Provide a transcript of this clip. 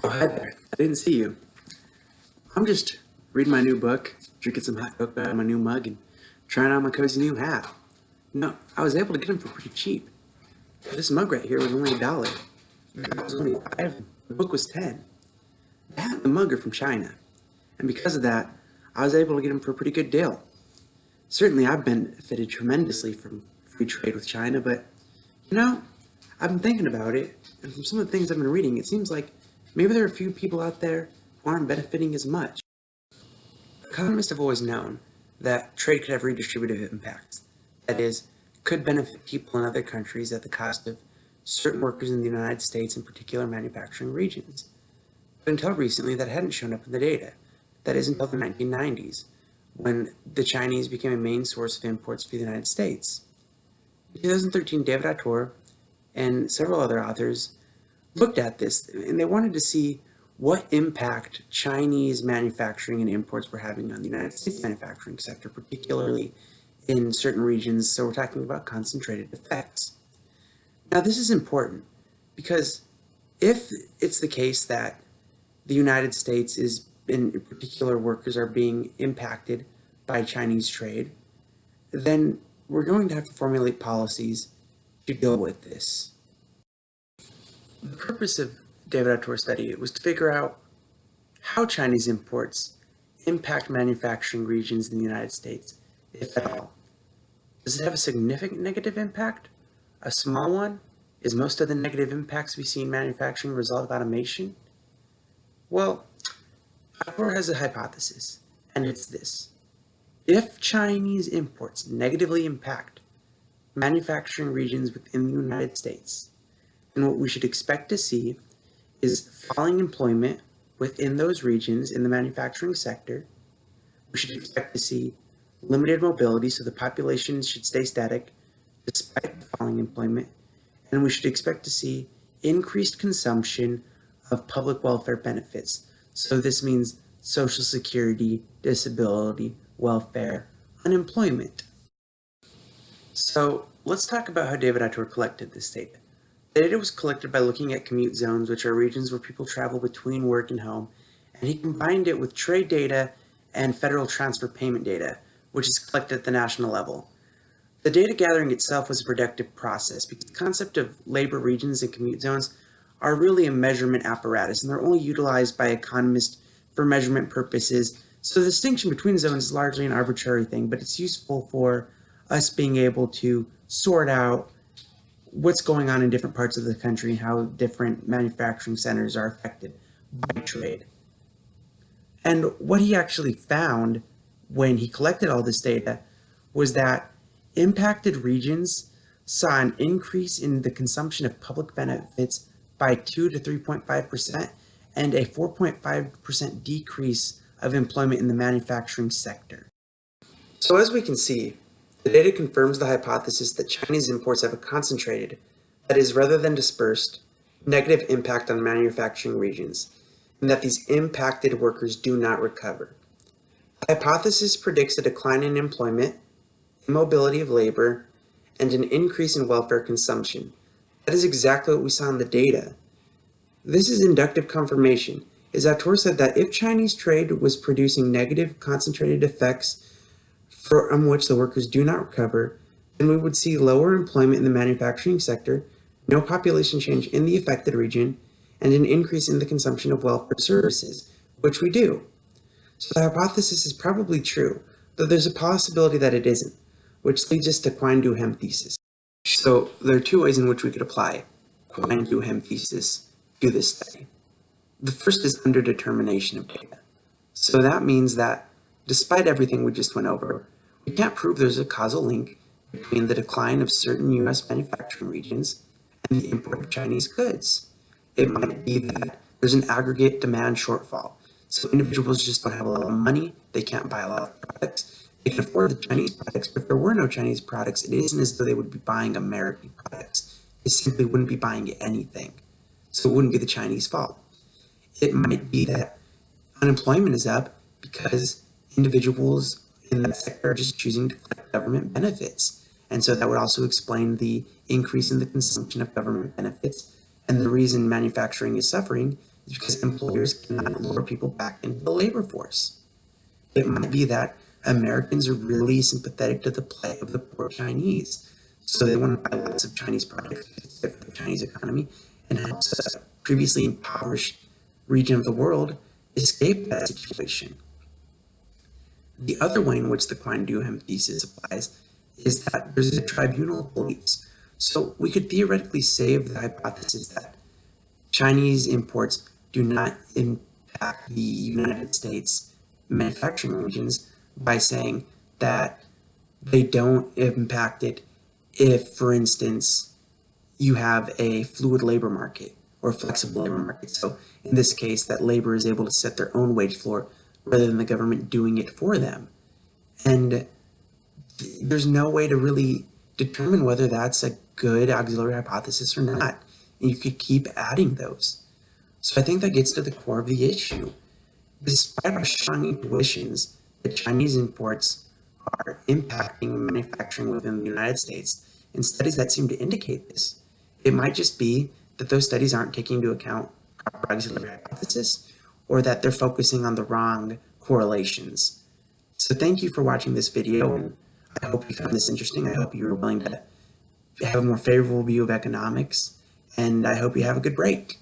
Oh, hi there. I didn't see you. I'm just reading my new book, drinking some hot cocoa out of my new mug, and trying on my cozy new hat. No, I was able to get them for pretty cheap. This mug right here was only $1. The hat was only 5. The book was 10. The hat and the mug are from China, and because of that, I was able to get them for a pretty good deal. Certainly, I've benefited tremendously from free trade with China, but you know, I've been thinking about it, and from some of the things I've been reading, it seems like maybe there are a few people out there who aren't benefiting as much. Economists have always known that trade could have redistributive impacts. That is, could benefit people in other countries at the cost of certain workers in the United States, in particular manufacturing regions. But until recently, that hadn't shown up in the data. That is until the 1990s, when the Chinese became a main source of imports for the United States. In 2013, David Autor and several other authors looked at this, and they wanted to see what impact Chinese manufacturing and imports were having on the United States manufacturing sector, particularly in certain regions. So we're talking about concentrated effects. Now, this is important because if it's the case that the United States is, in particular, workers are being impacted by Chinese trade, then we're going to have to formulate policies to deal with this. The purpose of David Autor's study was to figure out how Chinese imports impact manufacturing regions in the United States, if at all. Does it have a significant negative impact? A small one? Is most of the negative impacts we see in manufacturing a result of automation? Well, Autor has a hypothesis, and it's this. If Chinese imports negatively impact manufacturing regions within the United States, then what we should expect to see is falling employment within those regions in the manufacturing sector. We should expect to see limited mobility, so the population should stay static despite the falling employment, and we should expect to see increased consumption of public welfare benefits. So this means Social Security, disability, welfare, unemployment. So let's talk about how David Autor collected this data. The data was collected by looking at commute zones, which are regions where people travel between work and home, and he combined it with trade data and federal transfer payment data, which is collected at the national level. The data gathering itself was a productive process because the concept of labor regions and commute zones are really a measurement apparatus, and they're only utilized by economists for measurement purposes. So the distinction between zones is largely an arbitrary thing, but it's useful for us being able to sort out what's going on in different parts of the country and how different manufacturing centers are affected by trade. And what he actually found when he collected all this data was that impacted regions saw an increase in the consumption of public benefits by 2 to 3.5% and a 4.5% decrease of employment in the manufacturing sector. So as we can see, the data confirms the hypothesis that Chinese imports have a concentrated, that is, rather than dispersed, negative impact on manufacturing regions, and that these impacted workers do not recover. The hypothesis predicts a decline in employment, immobility of labor, and an increase in welfare consumption. That is exactly what we saw in the data. This is inductive confirmation, as Autor said that if Chinese trade was producing negative concentrated effects from which the workers do not recover, then we would see lower employment in the manufacturing sector, no population change in the affected region, and an increase in the consumption of welfare services, which we do. So the hypothesis is probably true, though there's a possibility that it isn't, which leads us to Quine-Duhem thesis. So there are two ways in which we could apply Quine-Duhem thesis to this study. The first is underdetermination of data. So that means that despite everything we just went over, we can't prove there's a causal link between the decline of certain U.S. manufacturing regions and the import of Chinese goods. It might be that there's an aggregate demand shortfall. So individuals just don't have a lot of money, they can't buy a lot of products. They can afford the Chinese products, but if there were no Chinese products, it isn't as though they would be buying American products. They simply wouldn't be buying anything. So it wouldn't be the Chinese fault. It might be that unemployment is up because individuals in that sector are just choosing to collect government benefits. And so that would also explain the increase in the consumption of government benefits. And the reason manufacturing is suffering is because employers cannot lure people back into the labor force. It might be that Americans are really sympathetic to the plight of the poor Chinese, so they want to buy lots of Chinese products because it's good for the Chinese economy and helps a previously impoverished region of the world escape that situation. The other way in which the quantum thesis applies is that there's a tribunal of beliefs. So we could theoretically save the hypothesis that Chinese imports do not impact the United States manufacturing regions by saying that they don't impact it if, for instance, you have a fluid labor market or flexible labor market. So in this case, that labor is able to set their own wage floor rather than the government doing it for them. And there's no way to really determine whether that's a good auxiliary hypothesis or not. And you could keep adding those. So I think that gets to the core of the issue. Despite our strong intuitions that Chinese imports are impacting manufacturing within the United States, and studies that seem to indicate this, it might just be that those studies aren't taking into account proper auxiliary hypothesis, or that they're focusing on the wrong correlations. So thank you for watching this video, and I hope you found this interesting. I hope you were willing to have a more favorable view of economics, and I hope you have a good break.